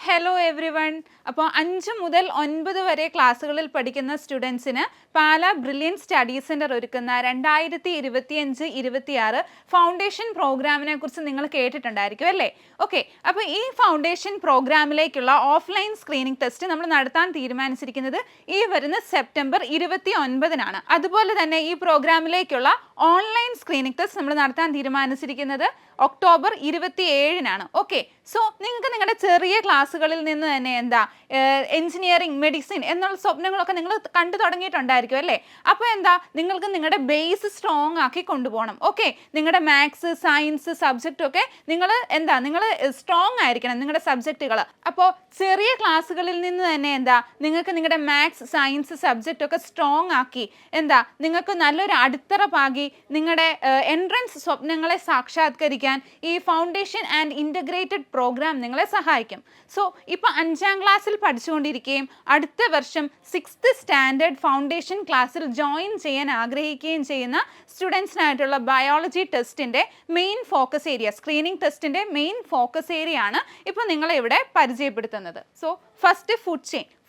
Hello every one. അപ്പോൾ 5 മുതൽ 9 വരെ ക്ലാസ്സുകളിൽ പഠിക്കുന്ന സ്റ്റുഡൻസിന് പാലാ ബ്രില്യൻ സ്റ്റഡി സെൻറ്റർ ഒരുക്കുന്ന 2025-26 ഫൗണ്ടേഷൻ പ്രോഗ്രാമിനെ കുറിച്ച് നിങ്ങൾ കേട്ടിട്ടുണ്ടായിരിക്കും അല്ലേ? ഓക്കെ, അപ്പോൾ ഈ ഫൗണ്ടേഷൻ പ്രോഗ്രാമിലേക്കുള്ള ഓഫ്ലൈൻ സ്ക്രീനിങ് ടെസ്റ്റ് നമ്മൾ നടത്താൻ തീരുമാനിച്ചിരിക്കുന്നത് ഈ വരുന്ന സെപ്റ്റംബർ 29-നാണ്. അതുപോലെ തന്നെ ഈ പ്രോഗ്രാമിലേക്കുള്ള ഓൺലൈൻ സ്ക്രീനിങ് ടെസ്റ്റ് നമ്മൾ നടത്താൻ തീരുമാനിച്ചിരിക്കുന്നത് ഒക്ടോബർ 27-നാണ്. ഓക്കെ, സോ നിങ്ങൾക്ക് നിങ്ങളുടെ ചെറിയ ക്ലാസ്സുകളിൽ നിന്ന് തന്നെ എഞ്ചിനീയറിംഗ്, മെഡിസിൻ എന്നുള്ള സ്വപ്നങ്ങളൊക്കെ നിങ്ങൾ കണ്ടു തുടങ്ങിയിട്ടുണ്ടായിരിക്കും അല്ലേ? അപ്പോൾ നിങ്ങൾക്ക് നിങ്ങളുടെ ബേസ് സ്ട്രോങ് ആക്കി കൊണ്ടുപോകണം. ഓക്കെ, നിങ്ങളുടെ മാത്സ്, സയൻസ് സബ്ജക്റ്റൊക്കെ നിങ്ങൾ സ്ട്രോങ് ആയിരിക്കണം നിങ്ങളുടെ സബ്ജക്റ്റുകൾ. അപ്പോൾ ചെറിയ ക്ലാസ്സുകളിൽ നിന്ന് തന്നെ നിങ്ങൾക്ക് നിങ്ങളുടെ മാത്സ്, സയൻസ് സബ്ജക്റ്റൊക്കെ സ്ട്രോങ് ആക്കി നിങ്ങൾക്ക് നല്ലൊരു അടിത്തറ പാകി നിങ്ങളുടെ എൻട്രൻസ് സ്വപ്നങ്ങളെ സാക്ഷാത്കരിക്കാൻ ഈ ഫൗണ്ടേഷൻ ആൻഡ് ഇൻ്റഗ്രേറ്റഡ് പ്രോഗ്രാം നിങ്ങളെ സഹായിക്കും. സോ ഇപ്പോൾ 5ാം ക്ലാസ്സിൽ പഠിച്ചുകൊണ്ടിരിക്കുകയും അടുത്ത വർഷം 6th സ്റ്റാൻഡേർഡ് ഫൗണ്ടേഷൻ ക്ലാസ്സിൽ ജോയിൻ ചെയ്യാൻ ആഗ്രഹിക്കുകയും ചെയ്യുന്ന സ്റ്റുഡൻസിനായിട്ടുള്ള ബയോളജി ടെസ്റ്റിൻ്റെ മെയിൻ ഫോക്കസ് ഏരിയ, സ്ക്രീനിങ് ടെസ്റ്റിൻ്റെ മെയിൻ ഫോക്കസ് ഏരിയ ആണ് ഇപ്പോൾ നിങ്ങളെ ഇവിടെ പരിചയപ്പെടുത്തുന്നത്. സോ ഫസ്റ്റ്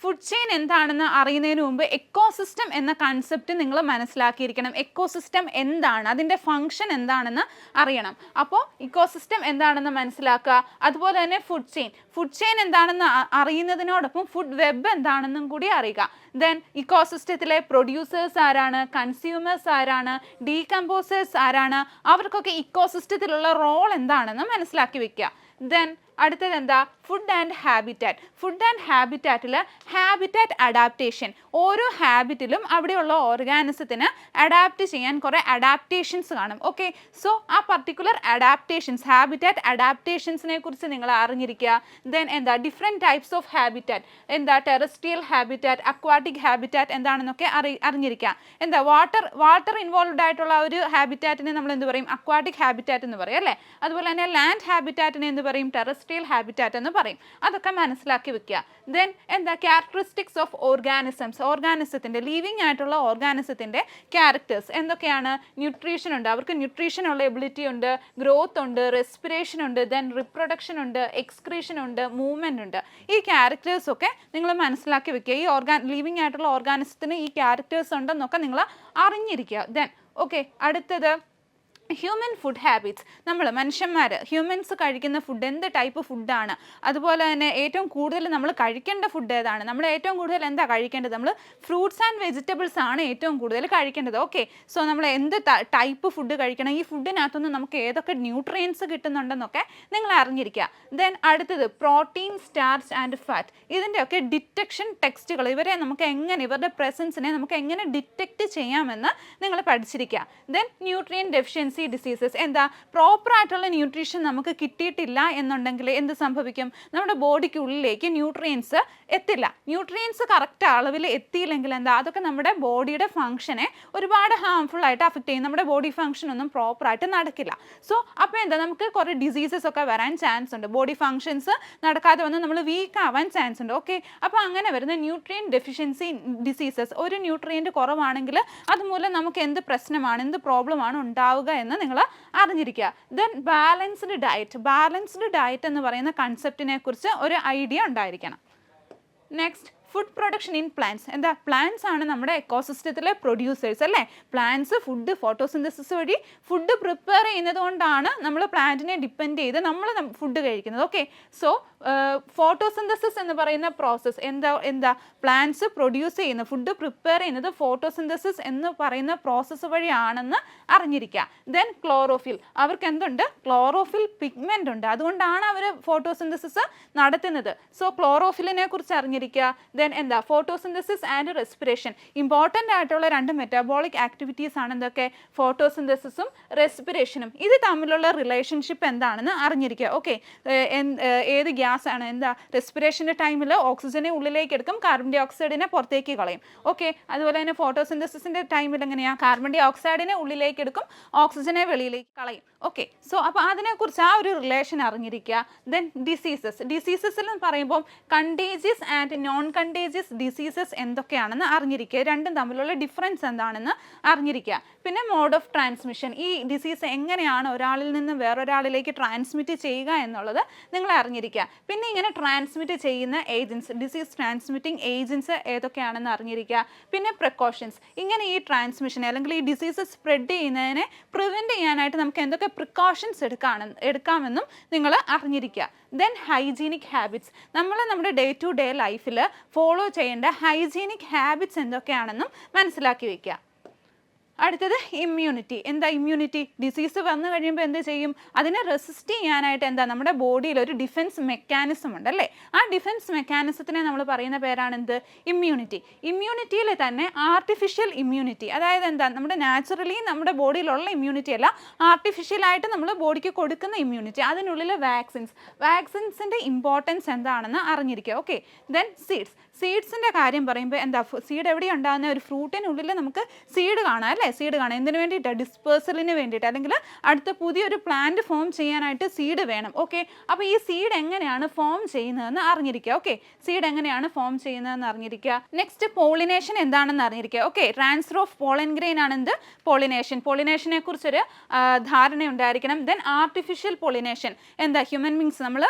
ഫുഡ് ചെയിൻ എന്താണെന്ന് അറിയുന്നതിന് മുമ്പ് എക്കോസിസ്റ്റം എന്ന കൺസെപ്റ്റ് നിങ്ങൾ മനസ്സിലാക്കിയിരിക്കണം. എക്കോസിസ്റ്റം എന്താണ്, അതിൻ്റെ ഫങ്ഷൻ എന്താണെന്ന് അറിയണം. അപ്പോൾ ഇക്കോസിസ്റ്റം എന്താണെന്ന് മനസ്സിലാക്കുക. അതുപോലെ തന്നെ ഫുഡ് ചെയിൻ എന്താണെന്ന് അറിയുന്നതിനോടൊപ്പം ഫുഡ് വെബ് എന്താണെന്നും കൂടി അറിയുക. ദെൻ ഇക്കോസിസ്റ്റത്തിലെ പ്രൊഡ്യൂസേഴ്സ് ആരാണ്, കൺസ്യൂമേഴ്സ് ആരാണ്, ഡീകമ്പോസേഴ്സ് ആരാണ്, അവർക്കൊക്കെ ഇക്കോസിസ്റ്റത്തിലുള്ള റോൾ എന്താണെന്ന് മനസ്സിലാക്കി വെക്കുക. ദെൻ അടുത്തത് ഫുഡ് ആൻഡ് ഹാബിറ്റാറ്റിൽ ഹാബിറ്റാറ്റ് അഡാപ്റ്റേഷൻ. ഓരോ ഹാബിറ്റിലും അവിടെയുള്ള ഓർഗാനിസത്തിന് അഡാപ്റ്റ് ചെയ്യാൻ കുറേ അഡാപ്റ്റേഷൻസ് കാണും. ഓക്കെ, സോ ആ പർട്ടിക്കുലർ അഡാപ്റ്റേഷൻസ്, ഹാബിറ്റാറ്റ് അഡാപ്റ്റേഷൻസിനെ കുറിച്ച് നിങ്ങൾ അറിഞ്ഞിരിക്കുക. Then different types of habitat, terrestrial habitat, aquatic habitat എന്താണെന്നൊക്കെ അറിഞ്ഞിരിക്കുക. വാട്ടർ ഇൻവോൾവ്ഡ് ആയിട്ടുള്ള ഒരു ഹാബിറ്റാറ്റിനെ നമ്മൾ എന്ത് പറയും? അക്വാട്ടിക് ഹാബിറ്റാറ്റ് എന്ന് പറയും അല്ലേ? അതുപോലെ തന്നെ ലാൻഡ് ഹാബിറ്റാറ്റിനെ എന്ത് പറയും? ടെറസ്ട്രിയൽ ഹാബിറ്റാറ്റ് എന്ന് പറയും. അതൊക്കെ മനസ്സിലാക്കി വെക്കുക. ദെൻ ക്യാരക്ടറിസ്റ്റിക്സ് ഓഫ് ഓർഗാനിസത്തിൻ്റെ, ലിവിങ് ആയിട്ടുള്ള ഓർഗാനിസത്തിൻ്റെ ക്യാരക്ടേഴ്സ് എന്തൊക്കെയാണ്? ന്യൂട്രീഷൻ ഉണ്ട്, അവർക്ക് ന്യൂട്രീഷൻ ഉള്ള എബിലിറ്റി ഉണ്ട്, ഗ്രോത്ത് ഉണ്ട്, റെസ്പിറേഷൻ ഉണ്ട്, ദെൻ റിപ്രൊഡക്ഷൻ ഉണ്ട്, എക്സ്ക്രീഷൻ ഉണ്ട്, മൂവ്മെൻ്റ് ഉണ്ട്. ഈ ക്യാരക്ടേഴ്സൊക്കെ നിങ്ങൾ മനസ്സിലാക്കി വെക്കുക. ഈ ലിവിങ് ആയിട്ടുള്ള ഓർഗാനിസത്തിന് ഈ ക്യാരക്ടേഴ്സ് ഉണ്ടെന്നൊക്കെ നിങ്ങൾ അറിഞ്ഞിരിക്കുക. ദെൻ അടുത്തത് ഹ്യൂമൻ ഫുഡ് ഹാബിറ്റ്സ്. ഹ്യൂമൻസ് കഴിക്കുന്ന ഫുഡ് എന്ത് ടൈപ്പ് ഫുഡാണ്, അതുപോലെ തന്നെ ഏറ്റവും കൂടുതൽ നമ്മൾ കഴിക്കേണ്ട ഫുഡ് ഏതാണ്, നമ്മൾ ഏറ്റവും കൂടുതൽ കഴിക്കേണ്ടത്? നമ്മൾ ഫ്രൂട്ട്സ് ആൻഡ് വെജിറ്റബിൾസ് ആണ് ഏറ്റവും കൂടുതൽ കഴിക്കേണ്ടത്. ഓക്കെ, സോ നമ്മൾ എന്ത് ടൈപ്പ് ഫുഡ് കഴിക്കണം, ഈ ഫുഡിനകത്തുനിന്ന് നമുക്ക് ഏതൊക്കെ ന്യൂട്രിയൻസ് കിട്ടുന്നുണ്ടെന്നൊക്കെ നിങ്ങൾ അറിഞ്ഞിരിക്കുക. ദെൻ അടുത്തത് പ്രോട്ടീൻ, സ്റ്റാർച്ച് ആൻഡ് ഫാറ്റ്. ഇതിൻ്റെയൊക്കെ ഡിറ്റക്ഷൻ ടെക്സ്റ്റുകൾ, ഇവരുടെ പ്രസൻസിനെ നമുക്ക് എങ്ങനെ ഡിറ്റക്റ്റ് ചെയ്യാമെന്ന് നിങ്ങൾ പഠിച്ചിരിക്കുക. Then nutrient deficiency diseases. പ്രോപ്പറായിട്ടുള്ള ന്യൂട്രീഷൻ നമുക്ക് കിട്ടിയിട്ടില്ല എന്നുണ്ടെങ്കിൽ എന്ത് സംഭവിക്കും? നമ്മുടെ ബോഡിക്ക് ഉള്ളിലേക്ക് ന്യൂട്രിയൻസ് എത്തില്ല. ന്യൂട്രിയൻസ് കറക്റ്റ് അളവിൽ എത്തിയില്ലെങ്കിൽ അതൊക്കെ നമ്മുടെ ബോഡിയുടെ ഫംഗ്ഷനെ ഒരുപാട് ഹാംഫുൾ ആയിട്ട് അഫക്റ്റ് ചെയ്യും. നമ്മുടെ ബോഡി ഫംഗ്ഷൻ ഒന്നും പ്രോപ്പറായിട്ട് നടക്കില്ല. സോ അപ്പോൾ നമുക്ക് കുറേ ഡിസീസസ് ഒക്കെ വരാൻ ചാൻസ് ഉണ്ട്. ബോഡി ഫംഗ്ഷൻസ് നടക്കാതെ വന്ന് നമ്മൾ വീക്ക് ആവാൻ ചാൻസ് ഉണ്ട്. ഓക്കെ, അപ്പോൾ അങ്ങനെ വരുന്ന ന്യൂട്രിയൻ ഡെഫിഷ്യൻസി ഡിസീസസ്, ഒരു ന്യൂട്രിയൻ്റ് കുറവാണെങ്കിൽ അതുമൂലം നമുക്ക് എന്ത് പ്രശ്നമാണ്, എന്ത് പ്രോബ്ലമാണ് ഉണ്ടാവുക എന്ന് നിങ്ങൾ അറിഞ്ഞിരിക്കുക. ദെൻ ബാലൻസ്ഡ് ഡയറ്റ് എന്ന് പറയുന്ന കൺസെപ്റ്റിനെ കുറിച്ച് ഒരു ഐഡിയ ഉണ്ടായിരിക്കണം. Next food production in plants. Plants ആണ് നമ്മുടെ എക്കോസിസ്റ്റത്തിലെ പ്രൊഡ്യൂസേഴ്സ് അല്ലേ? പ്ലാന്റ്സ് ഫോട്ടോസിന്തസിസ് വഴി ഫുഡ് പ്രിപ്പയർ ചെയ്യുന്നത് കൊണ്ടാണ് നമ്മൾ പ്ലാന്റിനെ ഡിപ്പെൻഡ് ചെയ്ത് നമ്മൾ ഫുഡ് കഴിക്കുന്നത്. ഓക്കെ, സോ ഫോട്ടോസിന്തസിസ് എന്ന് പറയുന്ന പ്രോസസ്സ് പ്ലാന്റ്സ് പ്രൊഡ്യൂസ് ചെയ്യുന്ന ഫുഡ് പ്രിപ്പയർ ചെയ്യുന്നത് ഫോട്ടോസിന്തസിസ് എന്ന് പറയുന്ന പ്രോസസ്സ് വഴിയാണെന്ന് അറിഞ്ഞിരിക്കുക. ദെൻ ക്ലോറോഫിൽ, അവർക്ക് ക്ലോറോഫിൽ പിഗ്മെൻ്റ് ഉണ്ട്, അതുകൊണ്ടാണ് അവർ ഫോട്ടോസിന്തസിസ് നടത്തുന്നത്. സോ ക്ലോറോഫിലിനെ കുറിച്ച് അറിഞ്ഞിരിക്കുക. Then photosynthesis and respiration. Important ആയിട്ടുള്ള 2 മെറ്റാബോളിക് ആക്ടിവിറ്റീസ് ആണ് എന്തൊക്കെ? ഫോട്ടോസിന്തസിസും റെസ്പിറേഷനും. ഇത് തമ്മിലുള്ള റിലേഷൻഷിപ്പ് എന്താണെന്ന് അറിഞ്ഞിരിക്കുക. ഓക്കെ, ഏത് ഗ്യാസ് ആണ് റെസ്പിറേഷൻ്റെ ടൈമിൽ ഓക്സിജനെ ഉള്ളിലേക്ക് എടുക്കും, കാർബൺ ഡൈ ഓക്സൈഡിനെ പുറത്തേക്ക് കളയും. ഓക്കെ, അതുപോലെ തന്നെ ഫോട്ടോസിന്തസിസിൻ്റെ ടൈമിൽ എങ്ങനെയാണ്? കാർബൺ ഡൈ ഓക്സൈഡിനെ ഉള്ളിലേക്ക് എടുക്കും, ഓക്സിജനെ വെളിയിലേക്ക് കളയും. ഓക്കെ, സോ അപ്പോൾ അതിനെക്കുറിച്ച് ആ ഒരു റിലേഷൻ അറിഞ്ഞിരിക്കുക. ദെൻ ഡിസീസസിൽ പറയുമ്പോൾ contagious and non contagious diseases എന്തൊക്കെയാണെന്ന് അറിഞ്ഞിരിക്കുക. രണ്ടും തമ്മിലുള്ള ഡിഫറൻസ് എന്താണെന്ന് അറിഞ്ഞിരിക്കുക. പിന്നെ മോഡ് ഓഫ് ട്രാൻസ്മിഷൻ, ഈ ഡിസീസ് എങ്ങനെയാണ് ഒരാളിൽ നിന്ന് വേറൊരാളിലേക്ക് ട്രാൻസ്മിറ്റ് ചെയ്യുക എന്നുള്ളത് നിങ്ങൾ അറിഞ്ഞിരിക്കുക. പിന്നെ ഇങ്ങനെ ട്രാൻസ്മിറ്റ് ചെയ്യുന്ന ഏജൻസ്, ഡിസീസ് ട്രാൻസ്മിറ്റിംഗ് ഏജൻസ് ഏതൊക്കെയാണെന്ന് അറിഞ്ഞിരിക്കുക. പിന്നെ പ്രിക്കോഷൻസ്, ഇങ്ങനെ ഈ ട്രാൻസ്മിഷനെ അല്ലെങ്കിൽ ഈ ഡിസീസ് സ്പ്രെഡ് ചെയ്യുന്നതിനെ പ്രിവെൻറ്റ് ചെയ്യാനായിട്ട് നമുക്ക് എന്തൊക്കെ പ്രിക്കോഷൻസ് എടുക്കാമെന്നും നിങ്ങൾ അറിഞ്ഞിരിക്കുക. ദെൻ ഹൈജീനിക് ഹാബിറ്റ്സ്, നമ്മൾ നമ്മുടെ ഡേ ടു ഡേ ലൈഫിൽ ഫോളോ ചെയ്യേണ്ട ഹൈജീനിക് ഹാബിറ്റ്സ് എന്തൊക്കെയാണെന്നും മനസ്സിലാക്കി വയ്ക്കുക. അടുത്തത് ഇമ്മ്യൂണിറ്റി. എന്താ ഇമ്മ്യൂണിറ്റി? ഡിസീസ് വന്നു കഴിയുമ്പോൾ എന്ത് ചെയ്യും? അതിനെ റെസിസ്റ്റ് ചെയ്യാനായിട്ട് എന്താ നമ്മുടെ ബോഡിയിൽ ഒരു ഡിഫെൻസ് മെക്കാനിസം ഉണ്ടല്ലേ, ആ ഡിഫെൻസ് മെക്കാനിസത്തിനെ നമ്മൾ പറയുന്ന പേരാണ് എന്ത്? ഇമ്മ്യൂണിറ്റി. ഇമ്മ്യൂണിറ്റിയിൽ തന്നെ ആർട്ടിഫിഷ്യൽ ഇമ്മ്യൂണിറ്റി, അതായത് എന്താ നമ്മുടെ നാച്ചുറലി നമ്മുടെ ബോഡിയിലുള്ള ഇമ്മ്യൂണിറ്റി അല്ല, ആർട്ടിഫിഷ്യലായിട്ട് നമ്മൾ ബോഡിക്ക് കൊടുക്കുന്ന ഇമ്മ്യൂണിറ്റി. അതിനുള്ളിൽ വാക്സിൻസിൻ്റെ ഇമ്പോർട്ടൻസ് എന്താണെന്ന് അറിഞ്ഞിരിക്കുക. ഓക്കെ. ദെൻ സീഡ്സിൻ്റെ കാര്യം പറയുമ്പോൾ എന്താ, സീഡ് എവിടെ ഉണ്ടാകുന്ന? ഒരു ഫ്രൂട്ടിനുള്ളിൽ നമുക്ക് സീഡ് കാണാം അല്ലേ? സീഡ് കാണാം. എന്തിനു വേണ്ടിയിട്ടാണ്? ഡിസ്പേഴ്സലിന് വേണ്ടിയിട്ട്, അല്ലെങ്കിൽ അടുത്ത പുതിയൊരു പ്ലാന്റ് ഫോം ചെയ്യാനായിട്ട് സീഡ് വേണം. ഓക്കെ. അപ്പോൾ ഈ സീഡ് എങ്ങനെയാണ് ഫോം ചെയ്യുന്നതെന്ന് അറിഞ്ഞിരിക്കുക. ഓക്കെ, സീഡ് എങ്ങനെയാണ് ഫോം ചെയ്യുന്നതെന്ന് അറിഞ്ഞിരിക്കുക. നെക്സ്റ്റ് പോളിനേഷൻ എന്താണെന്ന് അറിഞ്ഞിരിക്കുക. Okay, transfer of pollen grain ആണ് എന്ത്? പോളിനേഷൻ. പോളിനേഷനെ കുറിച്ചൊരു ധാരണ ഉണ്ടായിരിക്കണം. ദെൻ ആർട്ടിഫിഷ്യൽ പോളിനേഷൻ എന്താ? ഹ്യൂമൻ ബീങ്സ് നമ്മൾ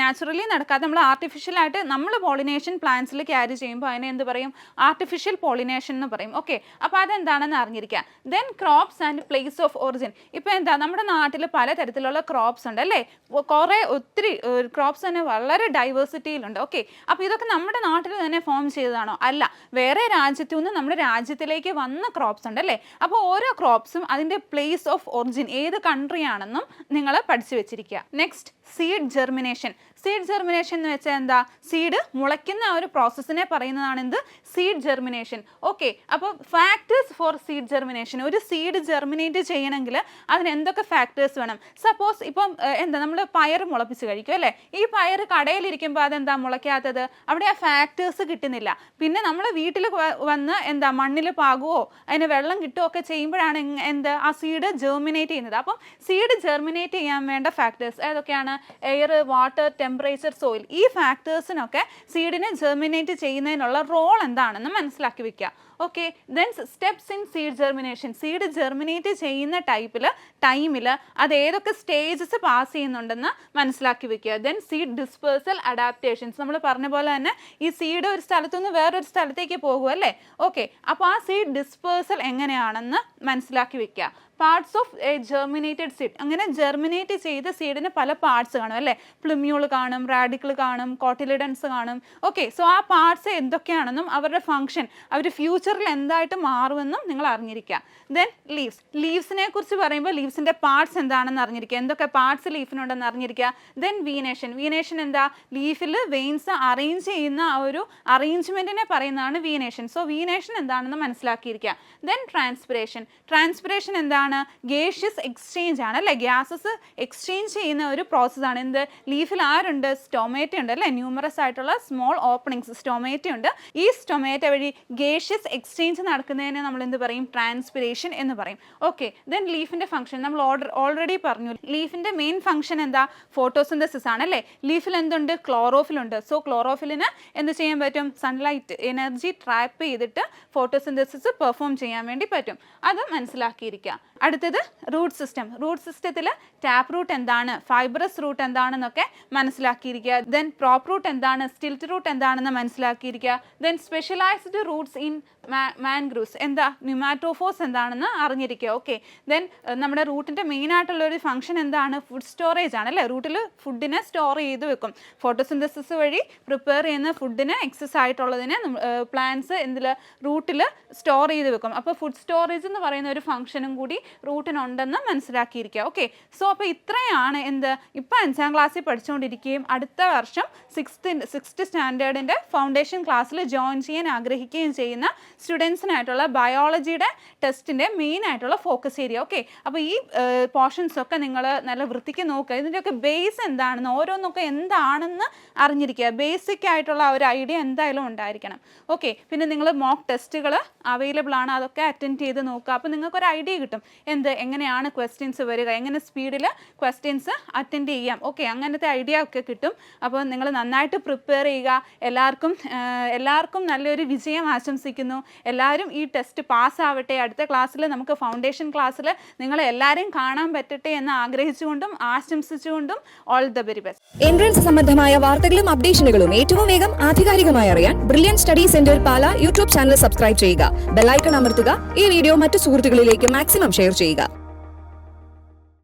നാച്ചുറലി നടക്കാതെ നമ്മൾ ആർട്ടിഫിഷ്യലായിട്ട് നമ്മൾ പോളിനേഷൻ പ്ലാന്റ്സിൽ ക്യാരി ചെയ്യുമ്പോൾ അതിനെ എന്ത് പറയും? ആർട്ടിഫിഷ്യൽ പോളിനേഷൻ എന്ന് പറയും. ഓക്കെ, അപ്പോൾ അതെന്താണെന്ന് അറിഞ്ഞിരിക്കുക. Then crops and place of origin. ഇപ്പോൾ എന്താ, നമ്മുടെ നാട്ടിൽ പലതരത്തിലുള്ള ക്രോപ്സ് ഉണ്ട് അല്ലേ, ഒത്തിരി ക്രോപ്സ് തന്നെ വളരെ ഡൈവേഴ്സിറ്റിയിലുണ്ട്. ഓക്കെ, അപ്പോൾ ഇതൊക്കെ നമ്മുടെ നാട്ടിൽ തന്നെ ഫോം ചെയ്തതാണോ? അല്ല, വേറെ രാജ്യത്തു നിന്ന് നമ്മുടെ രാജ്യത്തിലേക്ക് വന്ന ക്രോപ്സ് ഉണ്ട് അല്ലേ. അപ്പോൾ ഓരോ ക്രോപ്സും അതിൻ്റെ പ്ലേസ് ഓഫ് ഒറിജിൻ ഏത് കൺട്രി ആണെന്നും നിങ്ങൾ പഠിച്ചു വെച്ചിരിക്കുക. Next seed germination. Seed germination എന്ന് വെച്ചാൽ എന്താ? സീഡ് മുളയ്ക്കുന്ന ആ ഒരു പ്രോസസ്സിനെ പറയുന്നതാണ് എന്ത്? Seed germination. ഓക്കെ, അപ്പോൾ ഫാക്ടേഴ്സ് ഫോർ സീഡ് ജെർമിനേഷൻ. ഒരു സീഡ് ജെർമിനേറ്റ് ചെയ്യണമെങ്കിൽ അതിന് എന്തൊക്കെ ഫാക്ടേഴ്സ് വേണം? സപ്പോസ് ഇപ്പം എന്താ, നമ്മൾ പയർ മുളപ്പിച്ച് കഴിക്കും അല്ലേ, ഈ പയർ കടയിലിരിക്കുമ്പോൾ അതെന്താ മുളയ്ക്കാത്തത്? അവിടെ ആ ഫാക്ടേഴ്സ് കിട്ടുന്നില്ല. പിന്നെ നമ്മൾ വീട്ടിൽ വന്ന് എന്താ മണ്ണിൽ പാകുവോ അതിന് വെള്ളം കിട്ടുകയോ ഒക്കെ ചെയ്യുമ്പോഴാണ് എന്ത് ആ സീഡ് ജെർമിനേറ്റ് ചെയ്യുന്നത്. അപ്പം സീഡ് ജെർമിനേറ്റ് ചെയ്യാൻ വേണ്ട ഫാക്ടേഴ്സ് ഏതൊക്കെയാണ്? Air, water, temperature, soil. ഈ ഫാക്ടേഴ്സിനൊക്കെ സീഡിനെ ജെർമിനേറ്റ് ചെയ്യുന്നതിനുള്ള റോൾ എന്താണെന്ന് മനസ്സിലാക്കി വെക്കുക. Okay. Then steps in seed germination. Seed germinate ചെയ്യുന്ന ടൈമിൽ അത് ഏതൊക്കെ സ്റ്റേജസ് പാസ് ചെയ്യുന്നുണ്ടെന്ന് മനസ്സിലാക്കി വെക്കുക. Then seed dispersal adaptations. നമ്മൾ പറഞ്ഞ പോലെ തന്നെ ഈ സീഡ് ഒരു സ്ഥലത്തു നിന്ന് വേറൊരു സ്ഥലത്തേക്ക് പോകും അല്ലേ. ഓക്കെ, അപ്പോൾ ആ സീഡ് ഡിസ്പേഴ്സൽ എങ്ങനെയാണെന്ന് മനസ്സിലാക്കി വെക്കുക. Parts of A germinated seed. അങ്ങനെ ജെർമിനേറ്റ് ചെയ്ത സീഡിന് പല പാർട്സ് കാണും അല്ലേ. പ്ലുമ്യൂൾ കാണും, റാഡിക്കിൾ കാണും, കോട്ടിലിഡൻസ് കാണും. ഓക്കെ, സോ ആ പാർട്സ് എന്തൊക്കെയാണെന്നും അവരുടെ ഫംഗ്ഷൻ, അവർ ഫ്യൂച്ചറിൽ എന്തായിട്ട് മാറുമെന്നും നിങ്ങൾ അറിഞ്ഞിരിക്കുക. ദെൻ ലീവ്സിനെ കുറിച്ച് പറയുമ്പോൾ ലീവ്സിൻ്റെ പാർട്സ് എന്താണെന്ന് അറിഞ്ഞിരിക്കുക. എന്തൊക്കെ പാർട്സ് ലീഫിനുണ്ടെന്ന് അറിഞ്ഞിരിക്കുക. ദെൻ വീനേഷൻ എന്താ? ലീഫിൽ വെയിൻസ് അറേഞ്ച് ചെയ്യുന്ന ആ ഒരു അറേഞ്ച്മെൻറ്റിനെ പറയുന്നതാണ് വീനേഷൻ. സോ വീനേഷൻ എന്താണെന്ന് മനസ്സിലാക്കിയിരിക്കുക. ദെൻ ട്രാൻസ്പിറേഷൻ എന്താണ്? ഗേഷ്യസ് എക്സ്ചേഞ്ച് ആണ് അല്ലേ. ഗ്യാസസ് എക്സ്ചേഞ്ച് ചെയ്യുന്ന ഒരു പ്രോസസ്സാണ് എന്ത്? ലീഫിൽ ആരുണ്ട്? സ്റ്റൊമേറ്റ ഉണ്ട് അല്ലേ. ന്യൂമറസ് ആയിട്ടുള്ള സ്മോൾ ഓപ്പണിങ്സ് സ്റ്റൊമേറ്റ ഉണ്ട്. ഈ സ്റ്റൊമേറ്റ വഴി ഗേഷ്യസ് എക്സ്ചേഞ്ച് നടക്കുന്നതിനെ നമ്മൾ എന്ത് പറയും? ട്രാൻസ്പിറേഷൻ എന്ന് പറയും. ഓക്കെ. ദെൻ ലീഫിൻ്റെ ഫംഗ്ഷൻ നമ്മൾ ഓൾറെഡി പറഞ്ഞു. ലീഫിൻ്റെ മെയിൻ ഫംഗ്ഷൻ എന്താ? ഫോട്ടോസിന്തസിസ് ആണ് അല്ലേ. ലീഫിൽ എന്തുണ്ട്? ക്ലോറോഫിൽ ഉണ്ട്. സോ ക്ലോറോഫിലിന് എന്ത് ചെയ്യാൻ പറ്റും? സൺലൈറ്റ് എനർജി ട്രാപ്പ് ചെയ്തിട്ട് ഫോട്ടോസിന്തസിസ് പെർഫോം ചെയ്യാൻ വേണ്ടി പറ്റും. അത് മനസ്സിലാക്കിയിരിക്കുക. അടുത്തത് റൂട്ട് സിസ്റ്റം. റൂട്ട് സിസ്റ്റത്തിൽ ടാപ്പ് റൂട്ട് എന്താണ്, ഫൈബ്രസ് റൂട്ട് എന്താണെന്നൊക്കെ മനസ്സിലാക്കിയിരിക്കുക. ദെൻ പ്രോപ്പ് റൂട്ട് എന്താണ്, സ്റ്റിൽറ്റ് റൂട്ട് എന്താണെന്ന് മനസ്സിലാക്കിയിരിക്കുക. Then specialised roots in mangroves എന്താ, ന്യൂമാറ്റോഫോസ് എന്താണെന്ന് അറിഞ്ഞിരിക്കുക. ഓക്കെ. ദെൻ നമ്മുടെ റൂട്ടിൻ്റെ മെയിൻ ആയിട്ടുള്ള ഒരു ഫംഗ്ഷൻ എന്താണ്? ഫുഡ് സ്റ്റോറേജ് ആണ് അല്ലേ. റൂട്ടിൽ ഫുഡിനെ സ്റ്റോർ ചെയ്ത് വെക്കും. ഫോട്ടോസിന്തസിസ് വഴി പ്രിപ്പയർ ചെയ്യുന്ന ഫുഡിന് എക്സസ് ആയിട്ടുള്ളതിനെ പ്ലാന്റ്സ് എന്തിൽ? റൂട്ടിൽ സ്റ്റോർ ചെയ്ത് വെക്കും. അപ്പോൾ ഫുഡ് സ്റ്റോറേജ് എന്ന് പറയുന്ന ഒരു ഫംഗ്ഷനും കൂടി റൂട്ടിനുണ്ടെന്ന് മനസ്സിലാക്കിയിരിക്കുക. ഓക്കെ. സോ അപ്പോൾ ഇത്രയാണ് എന്ത് ഇപ്പോൾ 5ാം ക്ലാസ്സിൽ പഠിച്ചുകൊണ്ടിരിക്കുകയും അടുത്ത വർഷം 6th സ്റ്റാൻഡേർഡിൻ്റെ ഫൗണ്ടേഷൻ ക്ലാസ്സിൽ ജോയിൻ ചെയ്യാൻ ആഗ്രഹിക്കുകയും ചെയ്യുന്ന സ്റ്റുഡൻസിനായിട്ടുള്ള ബയോളജിയുടെ ടെസ്റ്റിൻ്റെ മെയിൻ ആയിട്ടുള്ള ഫോക്കസ് ഏരിയ. ഓക്കെ. അപ്പോൾ ഈ പോർഷൻസ് ഒക്കെ നിങ്ങൾ നല്ല വൃത്തിക്ക് നോക്കുക. ഇതിൻ്റെയൊക്കെ ബേസ് എന്താണെന്ന്, ഓരോന്നൊക്കെ എന്താണെന്ന് അറിഞ്ഞിരിക്കുക. ബേസിക് ആയിട്ടുള്ള ഒരു ഐഡിയ എന്തായാലും ഉണ്ടായിരിക്കണം. ഓക്കെ. പിന്നെ നിങ്ങൾ മോക്ക് ടെസ്റ്റുകൾ അവൈലബിൾ ആണ്, അതൊക്കെ അറ്റൻഡ് ചെയ്ത് നോക്കുക. അപ്പോൾ നിങ്ങൾക്കൊരു ഐഡിയ കിട്ടും എങ്ങനെയാണ് ക്വസ്റ്റ്യൻസ് വരിക, എങ്ങനെ സ്പീഡിൽ ക്വസ്റ്റ്യൻസ് അറ്റൻഡ് ചെയ്യാം. ഓക്കെ, അങ്ങനത്തെ ഐഡിയ ഒക്കെ കിട്ടും. അപ്പോൾ നിങ്ങൾ നന്നായിട്ട് പ്രിപ്പയർ ചെയ്യുക. എല്ലാവർക്കും നല്ലൊരു വിജയം ആശംസിക്കുന്നു. എല്ലാവരും ഈ ടെസ്റ്റ് പാസ്സാവട്ടെ. അടുത്ത ക്ലാസ്സിൽ നമുക്ക് ഫൗണ്ടേഷൻ ക്ലാസ്സിൽ നിങ്ങളെ എല്ലാവരെയും കാണാൻ പറ്റട്ടെ എന്ന് ആഗ്രഹിച്ചുകൊണ്ടും ആശംസിച്ചുകൊണ്ടും all the very best. Entrance സംബന്ധമായ വാർത്തകളും അപ്ഡേഷനുകളും ഏറ്റവും വേഗം ആധികാരികമായി അറിയാൻ Brilliant Study Centre Pala YouTube channel subscribe ചെയ്യുക. ബെൽ ഐക്കൺ അമർത്തുക. ഈ വീഡിയോ മറ്റു സുഹൃത്തുക്കളിലേക്ക് മാക്സിമം ഷെയർ ചെയ്യുക.